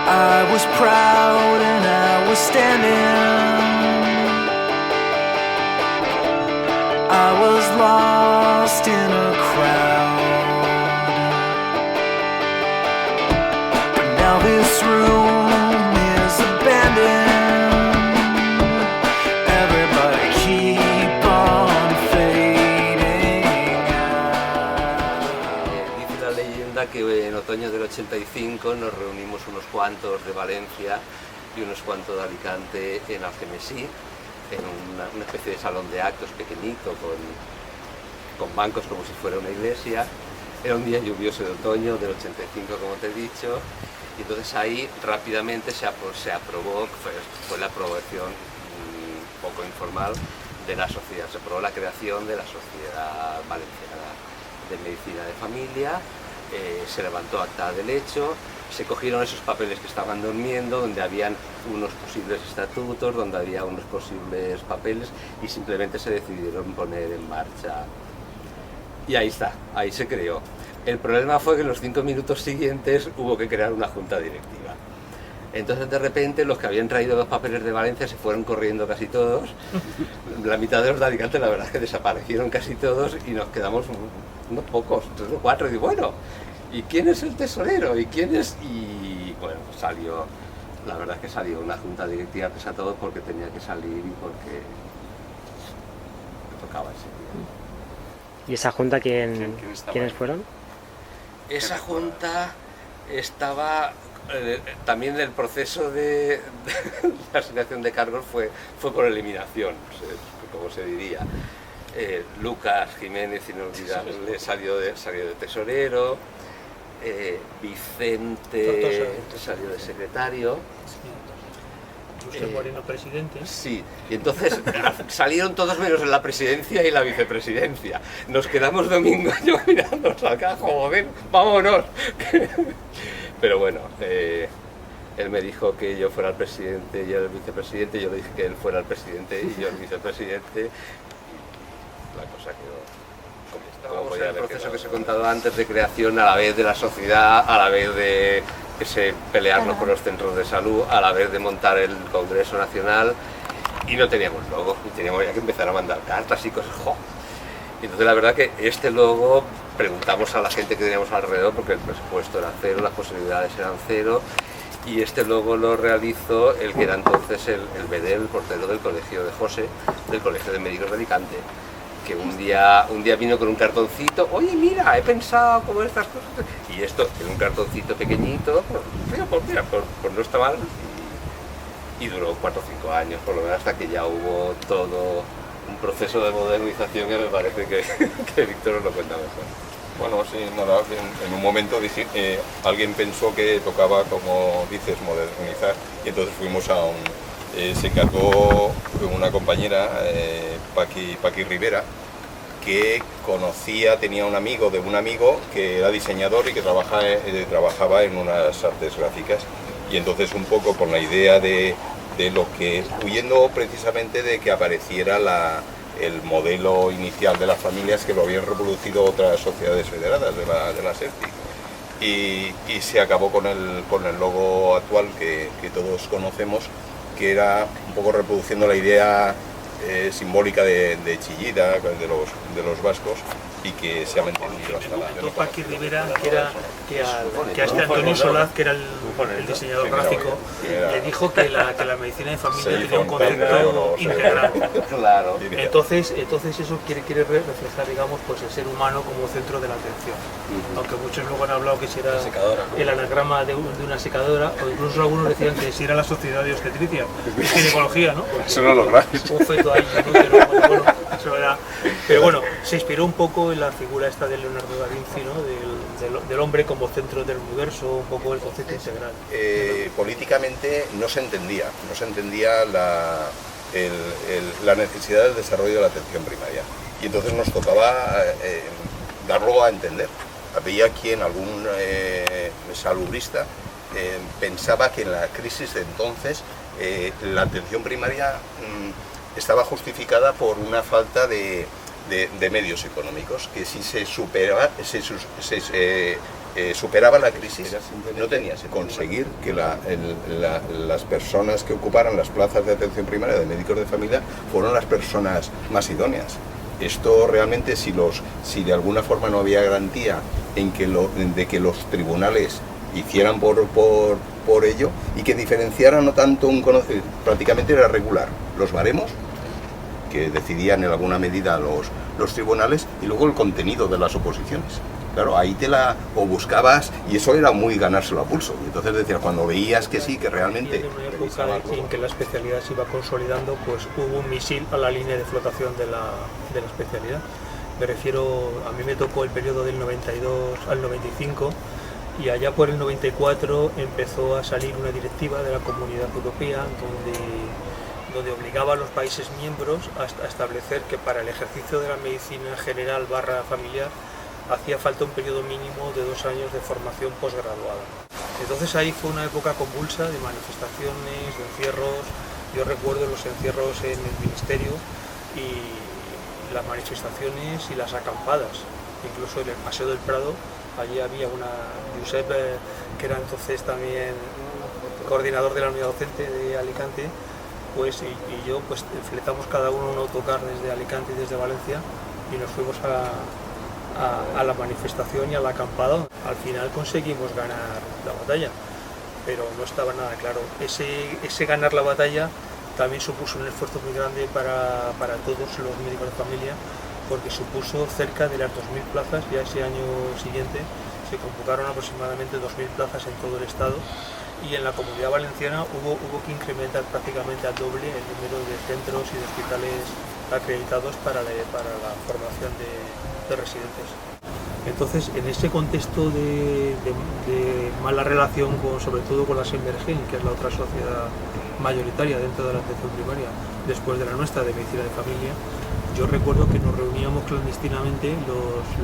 I was proud and I was standing. I was lost in a crowd, but now this room is abandoned. Everybody keep on fading out. Dice la leyenda que en otoño del 85 nos reunimos unos cuantos de Valencia y unos cuantos de Alicante en Algemesí, en una especie de salón de actos pequeñito con bancos como si fuera una iglesia. Era un día lluvioso de otoño del 85, como te he dicho, y entonces ahí rápidamente se aprobó, fue la aprobación poco informal de la sociedad, se aprobó la creación de la Sociedad Valenciana de Medicina de Familia. Se levantó acta del hecho, se cogieron esos papeles que estaban durmiendo, donde habían unos posibles estatutos, donde había unos posibles papeles, y simplemente se decidieron poner en marcha. Y ahí está, ahí se creó. El problema fue que en los 5 minutos siguientes hubo que crear una junta directiva. Entonces de repente los que habían traído los papeles de Valencia se fueron corriendo casi todos. La mitad de los de Alicante la verdad es que desaparecieron casi todos y nos quedamos unos pocos, 3 o 4, y bueno, ¿y quién es el tesorero? ¿Y quién es? Y bueno, salió, la verdad es que salió una junta directiva pese a todo porque tenía que salir y porque me tocaba ese día. ¿Y esa junta quiénes fueron? Esa junta estaba también el proceso de la asignación de cargos fue por eliminación, como se diría. Lucas Jiménez, inolvidable, salió de tesorero, Vicente salió de secretario. José Moreno, presidente. Sí, y entonces salieron todos menos en la presidencia y la vicepresidencia. Nos quedamos Domingo y yo mirándonos acá, joder, vámonos. Pero bueno, él me dijo que yo fuera el presidente y él el vicepresidente, yo le dije que él fuera el presidente y yo el vicepresidente, y la cosa quedó como podía haber. El proceso que os he contado antes de creación a la vez de la sociedad, a la vez de pelearnos por los centros de salud, a la vez de montar el Congreso Nacional, y no teníamos logo, y teníamos ya que empezar a mandar cartas y cosas. ¡Jo! Y entonces la verdad que este logo, preguntamos a la gente que teníamos alrededor, porque el presupuesto era cero, las posibilidades eran cero, y este logo lo realizó el que era entonces el Bedel, el portero del colegio de José, del Colegio de Médicos de Alicante, que un día vino con un cartoncito, oye mira, he pensado como estas cosas, y esto en un cartoncito pequeñito, pues no está mal, y duró 4 o 5 años por lo menos, hasta que ya hubo todo un proceso de modernización que me parece que Víctor os lo cuenta mejor. Bueno, sí, nada, en un momento alguien pensó que tocaba, como dices, modernizar, y entonces fuimos a se encargó una compañera, Paqui Rivera, que tenía un amigo de un amigo que era diseñador y que trabajaba en unas artes gráficas, y entonces un poco con la idea de lo que, huyendo precisamente de que apareciera el modelo inicial de las familias que lo habían reproducido otras sociedades federadas de la SERTI. Y se acabó con el logo actual que todos conocemos, que era un poco reproduciendo la idea simbólica de Chillida, de los vascos, y que se ha mantenido hasta la actualidad. Paqui Rivera, que a este Antonio Solaz, que era el diseñador gráfico, le dijo que la medicina de familia tenía un concepto integral. Claro. Entonces eso quiere reflejar, digamos, pues el ser humano como centro de la atención. Aunque muchos luego han hablado que si era el anagrama de una secadora, o incluso algunos decían que si era la sociedad de obstetricia y ginecología, ¿no? Eso no lo lográis. Un feto ahí, bueno, eso era. Pero bueno, se inspiró un poco en la figura esta de Leonardo da Vinci, ¿no? del hombre como centro del universo, un poco el concepto integral. Políticamente no se entendía la necesidad del desarrollo de la atención primaria, y entonces nos tocaba darlo a entender. Había quien, algún salubrista, pensaba que en la crisis de entonces la atención primaria estaba justificada por una falta de medios económicos, que si se superaba la crisis, no tenía que conseguir que las personas que ocuparan las plazas de atención primaria de médicos de familia fueran las personas más idóneas. Esto realmente, si de alguna forma no había garantía de que los tribunales hicieran por ello y que diferenciaran no tanto prácticamente era regular los baremos que decidían en alguna medida los tribunales y luego el contenido de las oposiciones. Claro, ahí o buscabas, y eso era muy ganárselo a pulso. Y entonces decías, cuando veías que sí, que realmente... En una época en que la especialidad se iba consolidando, pues hubo un misil a la línea de flotación de la especialidad. Me refiero, a mí me tocó el periodo del 92 al 95, y allá por el 94 empezó a salir una directiva de la Comunidad Europea donde obligaba a los países miembros a establecer que para el ejercicio de la medicina general / familiar hacía falta un periodo mínimo de 2 años de formación posgraduada. Entonces ahí fue una época convulsa de manifestaciones, de encierros. Yo recuerdo los encierros en el ministerio y las manifestaciones y las acampadas. Incluso en el Paseo del Prado, allí había Josep, que era entonces también coordinador de la unidad docente de Alicante, pues, y yo pues fletamos cada uno un autocar desde Alicante y desde Valencia y nos fuimos a la manifestación y a la acampada. Al final conseguimos ganar la batalla, pero no estaba nada claro. Ese ganar la batalla también supuso un esfuerzo muy grande para todos los médicos de familia, porque supuso cerca de las 2.000 plazas. Ya ese año siguiente se convocaron aproximadamente 2.000 plazas en todo el estado, y en la Comunidad Valenciana hubo que incrementar prácticamente al doble el número de centros y de hospitales acreditados para la formación de residentes. Entonces, en ese contexto de mala relación sobre todo con la Semergen, que es la otra sociedad mayoritaria dentro de la atención primaria, después de la nuestra de medicina de familia, yo recuerdo que nos reuníamos clandestinamente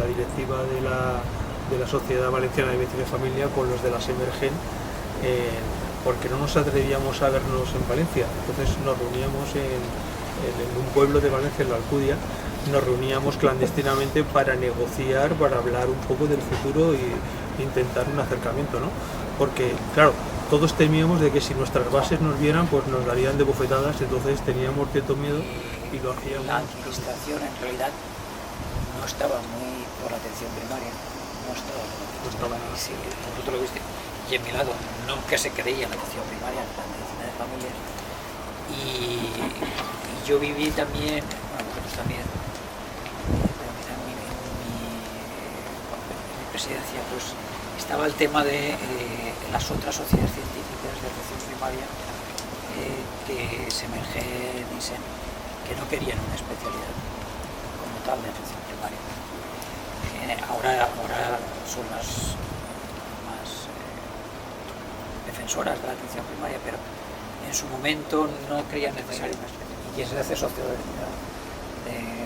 la directiva de la Sociedad Valenciana de Medicina de Familia con los de la Semergen, porque no nos atrevíamos a vernos en Valencia. Entonces nos reuníamos en un pueblo de Valencia, en la Alcudia, nos reuníamos clandestinamente para negociar, para hablar un poco del futuro e intentar un acercamiento, ¿no? Porque, claro, todos temíamos de que si nuestras bases nos vieran, pues nos darían de bofetadas, entonces teníamos cierto miedo y lo hacíamos. La administración en realidad no estaba muy por la atención primaria, no estaba. Sí, vosotros lo viste. Y en mi lado, no que se creía en la atención primaria, en la medicina de familias. Y yo viví también, bueno, vosotros también, en mi presidencia, pues estaba el tema de las otras sociedades científicas de atención primaria, que Semergen y SEM, que no querían una especialidad como tal de atención primaria. Ahora son las más defensoras de la atención primaria, pero en su momento no creían necesario una especialidad. Y ese acceso de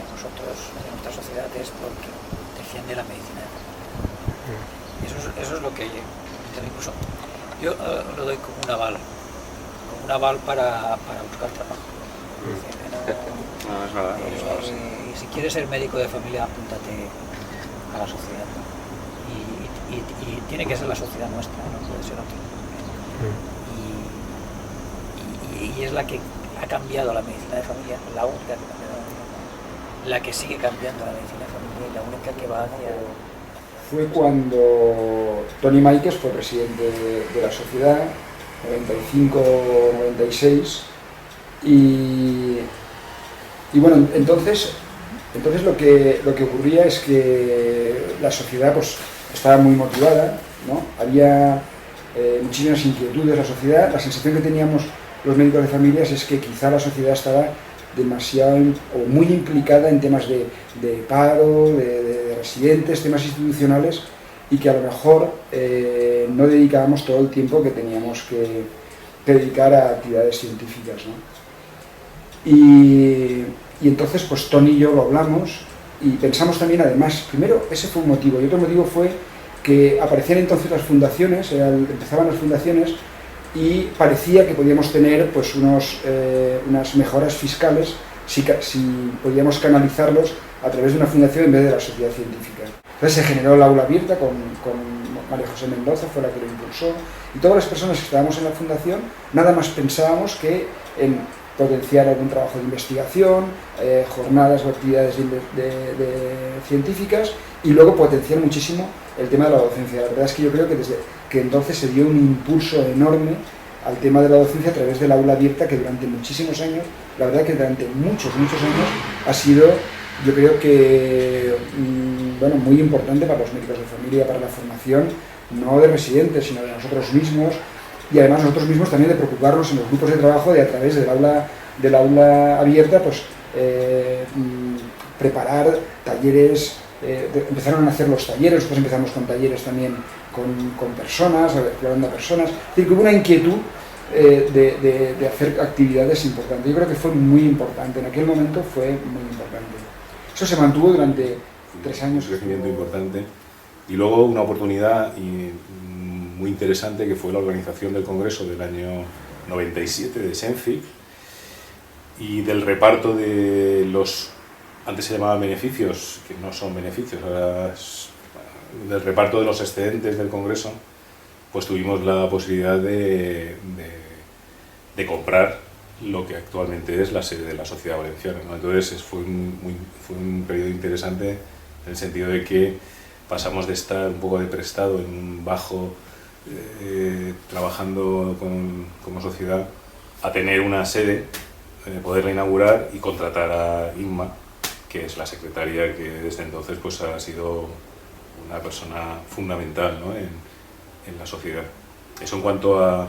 nosotros, de nuestra sociedad, es porque defiende la medicina. Eso es lo que incluso yo lo doy como un aval para buscar trabajo. Es verdad. Y si quieres ser médico de familia, apúntate a la sociedad. Y tiene que ser la sociedad nuestra, no puede ser otra. Y es la que ha cambiado la medicina de familia, la única que ha cambiado la que sigue cambiando la medicina de familia y la única que va hacia... Fue cuando Toni Maikes fue presidente de la sociedad, 95-96, y bueno, entonces lo que ocurría es que la sociedad pues estaba muy motivada, ¿no? Había muchísimas inquietudes en la sociedad. La sensación que teníamos los médicos de familias es que quizá la sociedad estaba demasiado o muy implicada en temas de paro, de residentes, temas institucionales, y que a lo mejor no dedicábamos todo el tiempo que teníamos que dedicar a actividades científicas, ¿no? Y entonces pues Toni y yo lo hablamos y pensamos también, además, primero ese fue un motivo, y otro motivo fue que aparecían entonces las fundaciones, empezaban las fundaciones, y parecía que podíamos tener pues unas mejoras fiscales si podíamos canalizarlos a través de una fundación en vez de la sociedad científica. Entonces se generó el aula abierta con María José Mendoza, fue la que lo impulsó, y todas las personas que estábamos en la fundación nada más pensábamos que en potenciar algún trabajo de investigación, jornadas o actividades científicas, y luego potenciar muchísimo el tema de la docencia. La verdad es que yo creo que desde que entonces se dio un impulso enorme al tema de la docencia a través del aula abierta, que durante muchísimos años, la verdad que durante muchos años ha sido, yo creo que bueno, muy importante para los médicos de familia, para la formación, no de residentes, sino de nosotros mismos, y además nosotros mismos también de preocuparnos en los grupos de trabajo de a través del aula abierta, pues preparar talleres, empezaron a hacer los talleres, nosotros empezamos con talleres también con personas, explorando a personas, es decir, que hubo una inquietud de hacer actividades importantes. Yo creo que fue muy importante, en aquel momento fue muy importante. Eso se mantuvo durante 3 años. Un crecimiento importante. Y luego una oportunidad muy interesante que fue la organización del Congreso del año 97 de SENCIC y del reparto de los, antes se llamaban beneficios, que no son beneficios, ahora del reparto de los excedentes del Congreso, pues tuvimos la posibilidad de comprar lo que actualmente es la sede de la Sociedad Valenciana, ¿no? Entonces fue un periodo interesante en el sentido de que pasamos de estar un poco de prestado en un bajo, trabajando como sociedad, a tener una sede, poderla inaugurar y contratar a Inma, que es la secretaria que desde entonces pues, ha sido una persona fundamental, ¿no? en la sociedad. Eso en cuanto a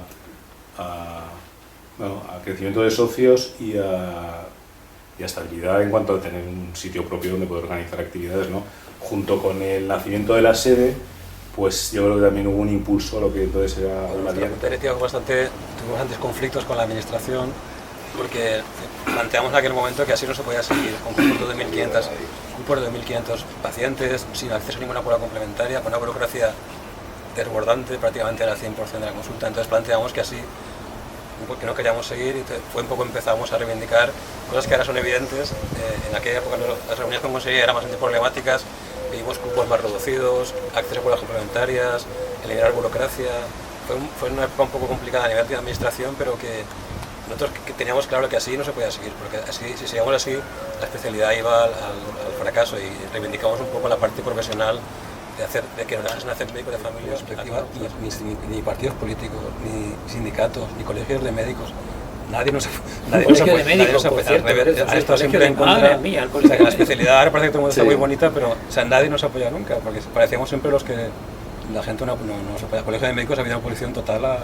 crecimiento de socios y a estabilidad en cuanto a tener un sitio propio donde poder organizar actividades, ¿no? Junto con el nacimiento de la sede, pues yo creo que también hubo un impulso a lo que entonces era una alianza. Tuvimos bastantes conflictos con la administración porque planteamos en aquel momento que así no se podía seguir, con grupos de 1.500 pacientes, sin acceso a ninguna cura complementaria, con una burocracia desbordante, prácticamente era el 100% de la consulta. Entonces planteamos que así, que no queríamos seguir, y fue un poco empezamos a reivindicar cosas que ahora son evidentes. En aquella época las reuniones con consejería eran bastante problemáticas, pedimos cupos más reducidos, acceso a curas complementarias, eliminar burocracia. Fue una época un poco complicada a nivel de administración, pero que nosotros teníamos claro que así no se podía seguir, porque así, si seguíamos así, la especialidad iba al fracaso, y reivindicamos un poco la parte profesional de que nos dejasen hacer médicos de familia. Ni partidos políticos, ni sindicatos, ni colegios de médicos. Nadie nos apoya. Esto siempre en contra. O sea, que la especialidad ahora parece que todo el mundo está muy bonita, pero o sea, nadie nos apoya nunca, porque parecíamos siempre los que la gente no nos apoya. El colegio de médicos había una oposición total a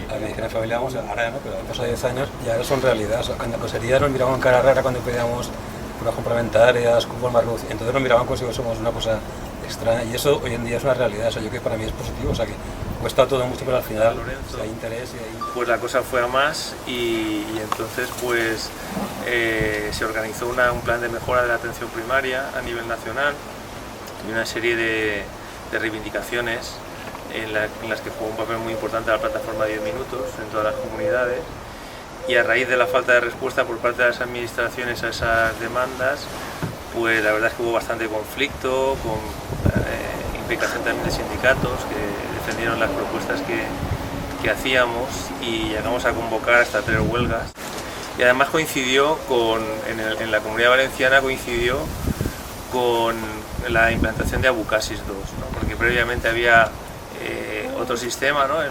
la medicina de familia, vamos, ahora no, pero han pasado 10 años y ahora son realidad. O sea, cuando la cosería nos miraban cara rara cuando pedíamos pruebas complementarias, cupos más reducidos, entonces nos miraban como si somos una cosa extraña, y eso hoy en día es una realidad. O sea, yo creo que para mí es positivo, o sea, que cuesta todo mucho, pero al final hay interés y hay... Pues la cosa fue a más y entonces pues se organizó un plan de mejora de la atención primaria a nivel nacional y una serie de reivindicaciones en las que jugó un papel muy importante la plataforma 10 minutos en todas las comunidades, y a raíz de la falta de respuesta por parte de las administraciones a esas demandas, pues la verdad es que hubo bastante conflicto, con implicación también de sindicatos que defendieron las propuestas que hacíamos, y llegamos a convocar hasta 3 huelgas. Y además coincidió en la Comunidad Valenciana coincidió con la implantación de Abucasis 2, ¿no? Porque previamente había otro sistema, ¿no? El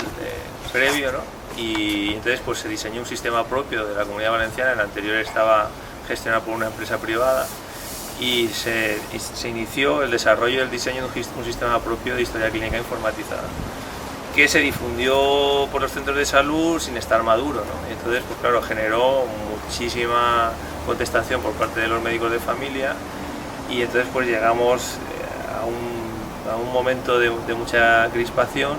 previo, ¿no? Y entonces pues se diseñó un sistema propio de la Comunidad Valenciana. El anterior estaba gestionado por una empresa privada, y se inició el desarrollo y el diseño de un sistema propio de historia clínica informatizada, que se difundió por los centros de salud sin estar maduro, ¿no? Entonces, pues claro, generó muchísima contestación por parte de los médicos de familia, y entonces pues llegamos a un momento de mucha crispación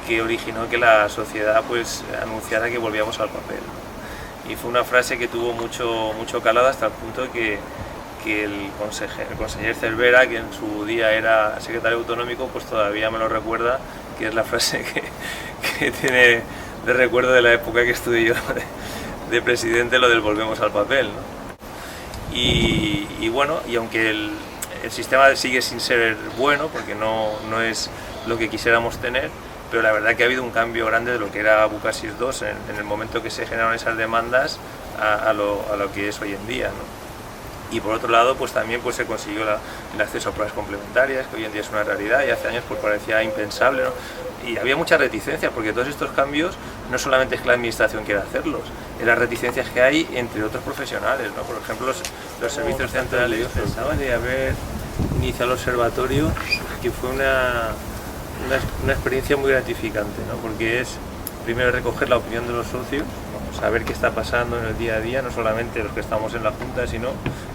que originó que la sociedad pues anunciara que volvíamos al papel, ¿no? Y fue una frase que tuvo mucho calado, hasta el punto de que el consejero Cervera, que en su día era secretario autonómico, pues todavía me lo recuerda, que es la frase que tiene de recuerdo de la época que estuve yo de presidente, lo del volvemos al papel, ¿no? Y bueno, y aunque el sistema sigue sin ser bueno porque no es lo que quisiéramos tener, pero la verdad que ha habido un cambio grande de lo que era Bucasis 2 en el momento que se generaron esas demandas a lo que es hoy en día, ¿no? Y por otro lado, pues también pues, se consiguió el acceso a pruebas complementarias, que hoy en día es una realidad y hace años pues, parecía impensable, ¿no? Y había muchas reticencias, porque todos estos cambios no solamente es que la administración quiera hacerlos, es las reticencias que hay entre otros profesionales, ¿no? Por ejemplo, los servicios centrales pensaban de haber iniciado el observatorio, que fue una experiencia muy gratificante, ¿no? Porque es primero recoger la opinión de los socios, ¿no? Saber qué está pasando en el día a día, no solamente los que estamos en la Junta, sino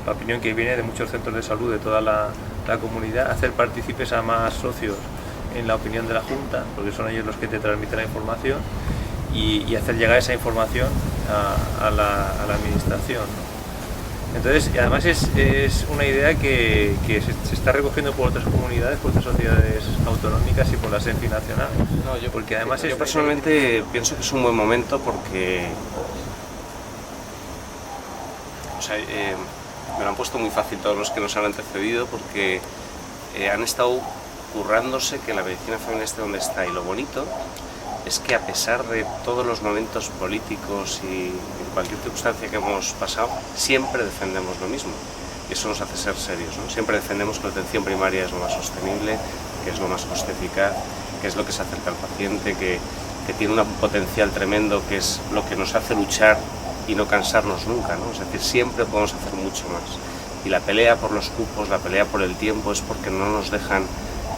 la opinión que viene de muchos centros de salud de toda la comunidad, hacer partícipes a más socios en la opinión de la Junta, porque son ellos los que te transmiten la información, y hacer llegar esa información a la administración, ¿no? Entonces, además es una idea que se está recogiendo por otras comunidades, por otras sociedades autonómicas y por la SENFI nacional. Porque además yo personalmente pienso que es un buen momento porque me lo han puesto muy fácil todos los que nos han antecedido, porque han estado currándose que la medicina familiar esté donde está, y lo bonito es que a pesar de todos los momentos políticos y cualquier circunstancia que hemos pasado, siempre defendemos lo mismo, y eso nos hace ser serios, ¿no? Siempre defendemos que la atención primaria es lo más sostenible, que es lo más coste eficaz, que es lo que se acerca al paciente, que tiene un potencial tremendo, que es lo que nos hace luchar y no cansarnos nunca, ¿no? Es decir, siempre podemos hacer mucho más, y la pelea por los cupos, la pelea por el tiempo, es porque no nos dejan,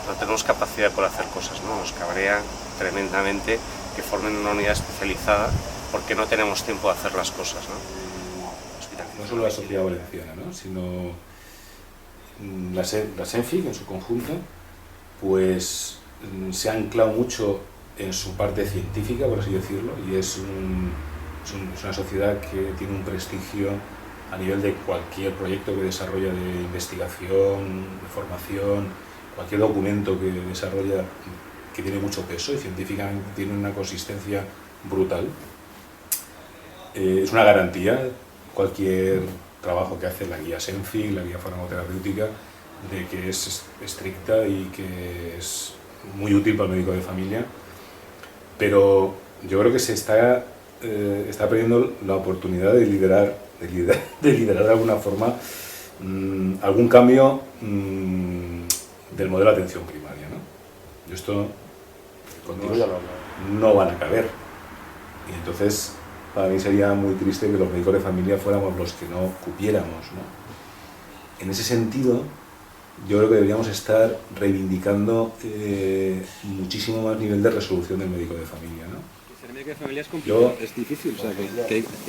no tenemos capacidad por hacer cosas, ¿no? Nos cabrea tremendamente que formen una unidad especializada porque no tenemos tiempo de hacer las cosas, ¿no? No solo la sociedad valenciana, ¿no? Sino la SENFIC en su conjunto, pues se ha anclado mucho en su parte científica, por así decirlo, y es una sociedad que tiene un prestigio a nivel de cualquier proyecto que desarrolla de investigación, de formación, cualquier documento que desarrolla, que tiene mucho peso y científicamente tiene una consistencia brutal. Es una garantía cualquier trabajo que hace la guía SENFIC, la guía farmacoterapéutica, de que es estricta y que es muy útil para el médico de familia, pero yo creo que se está perdiendo la oportunidad de liderar de alguna forma algún cambio del modelo de atención primaria, ¿no? Esto contigo no van a caber, y entonces para mí sería muy triste que los médicos de familia fuéramos los que no cupiéramos, ¿no? En ese sentido, yo creo que deberíamos estar reivindicando muchísimo más nivel de resolución del médico de familia, ¿no? Ser médico de familia es complicado, es difícil, o sea,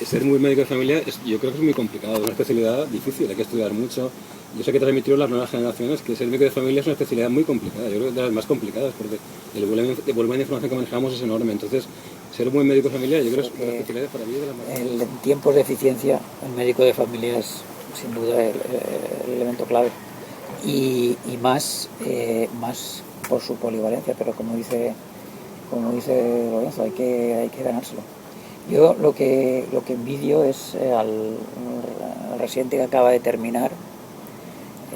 ser muy médico de familia yo creo que es muy complicado, es una especialidad difícil, hay que estudiar mucho. Yo sé que transmitieron las nuevas generaciones que ser médico de familia es una especialidad muy complicada, yo creo que de las más complicadas, porque el volumen de información que manejamos es enorme, entonces ser un buen médico de familia yo creo que es una especialidad para mí de la más... En tiempos de eficiencia, el médico de familia es sin duda el elemento clave, y más por su polivalencia, pero como dice Lorenzo, hay que ganárselo. Yo lo que envidio es al residente que acaba de terminar,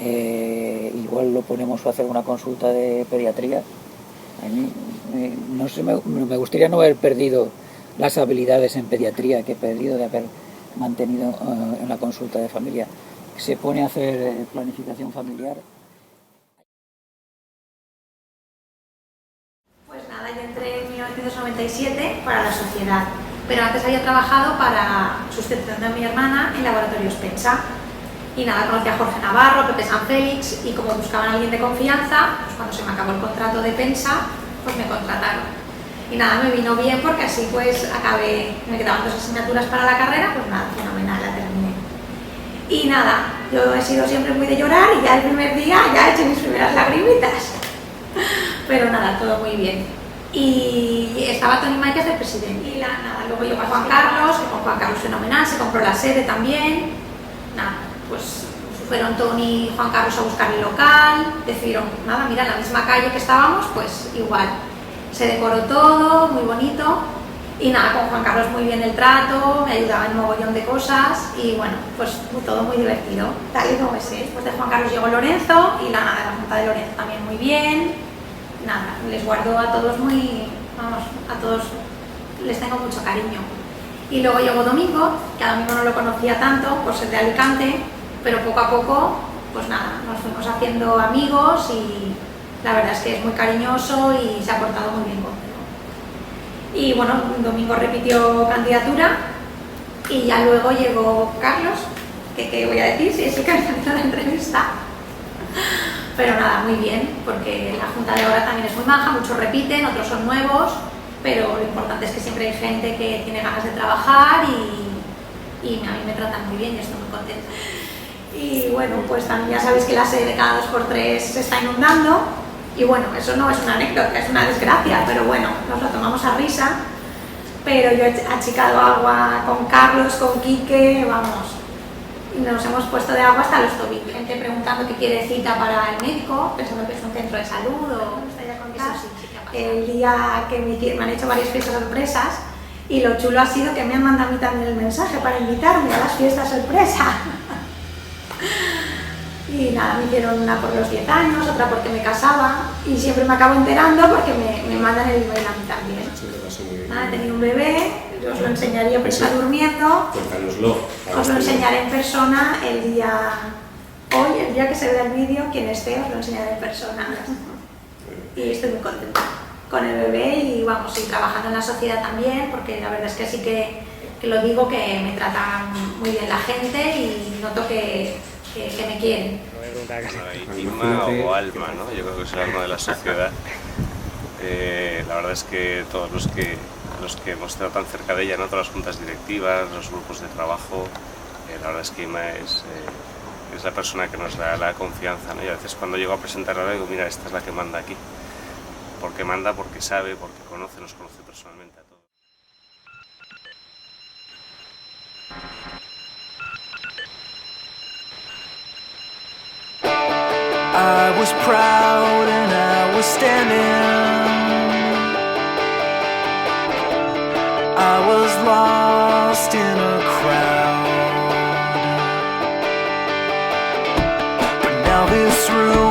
igual lo ponemos a hacer una consulta de pediatría. A mí no sé, me gustaría no haber perdido las habilidades en pediatría que he perdido de haber mantenido en la consulta de familia. Se pone a hacer planificación familiar. Pues nada, yo entré en 1997 para la sociedad, pero antes había trabajado para sustitución de mi hermana en Laboratorios Pensa. Y nada, conocí a Jorge Navarro, Pepe San Félix, y como buscaban a alguien de confianza, pues cuando se me acabó el contrato de Pensa, pues me contrataron. Y nada, me vino bien porque así pues me quedaban 2 asignaturas para la carrera, pues nada, fenomenal, la terminé. Y nada, yo he sido siempre muy de llorar y ya el primer día ya he hecho mis primeras lagrimitas. Pero nada, todo muy bien. Y estaba Tony Máquez de presidente. Y nada, luego llegó Juan Carlos, que con Juan Carlos fenomenal, se compró la sede también. Nada, pues fueron Tony y Juan Carlos a buscar el local, decidieron, nada, mira, en la misma calle que estábamos, pues igual. Se decoró todo, muy bonito. Y nada, con Juan Carlos muy bien el trato, me ayudaba en un mogollón de cosas y bueno, pues todo muy divertido, tal y como es. Después de Juan Carlos llegó Lorenzo y la Junta de Lorenzo también muy bien. Nada, les guardo a todos a todos les tengo mucho cariño. Y luego llegó Domingo, que a Domingo no lo conocía tanto por ser de Alicante, pero poco a poco, pues nada, nos fuimos haciendo amigos y la verdad es que es muy cariñoso y se ha portado muy bien conmigo. Y bueno, Domingo repitió candidatura y ya luego llegó Carlos, que qué voy a decir, si es el que ha hecho la entrevista. Pero nada, muy bien, porque la Junta de ahora también es muy maja, muchos repiten, otros son nuevos, pero lo importante es que siempre hay gente que tiene ganas de trabajar y a mí me tratan muy bien y estoy muy contenta. Y bueno, pues también ya sabéis que la sede de cada 2x3 se está inundando y bueno, eso no es una anécdota, es una desgracia, pero bueno, nos lo tomamos a risa. Pero yo he achicado agua con Carlos, con Quique, vamos, y nos hemos puesto de agua hasta los tobillos. Gente preguntando qué quiere cita para el médico, pensando que es un centro de salud o eso sí que ha pasado. El día que me han hecho varias fiestas sorpresas y lo chulo ha sido que me han mandado a mí también el mensaje para invitarme a las fiestas sorpresa. Y nada, me hicieron una por los 10 años, otra porque me casaba y siempre me acabo enterando porque me mandan el email a mí también. Nada, he tenido un bebé, os lo enseñaría porque está durmiendo. Cuéntanoslo. Os lo enseñaré en persona el día que se vea el vídeo, quien esté os lo enseñaré en persona. Y estoy muy contenta con el bebé y vamos, y trabajando en la sociedad también, porque la verdad es que sí que lo digo, que me tratan muy bien la gente y noto que me quieren. Inma o alma, ¿no? Yo creo que es el alma de la sociedad. La verdad es que todos los que hemos estado tan cerca de ella, ¿no? Todas las juntas directivas, los grupos de trabajo, la verdad es que Inma es la persona que nos da la confianza, ¿no? Y a veces cuando llego a presentarla digo, mira, esta es la que manda aquí. Porque manda, porque sabe, porque nos conoce personalmente a todos. I was proud and I was standing. I was lost in a crowd. But now this room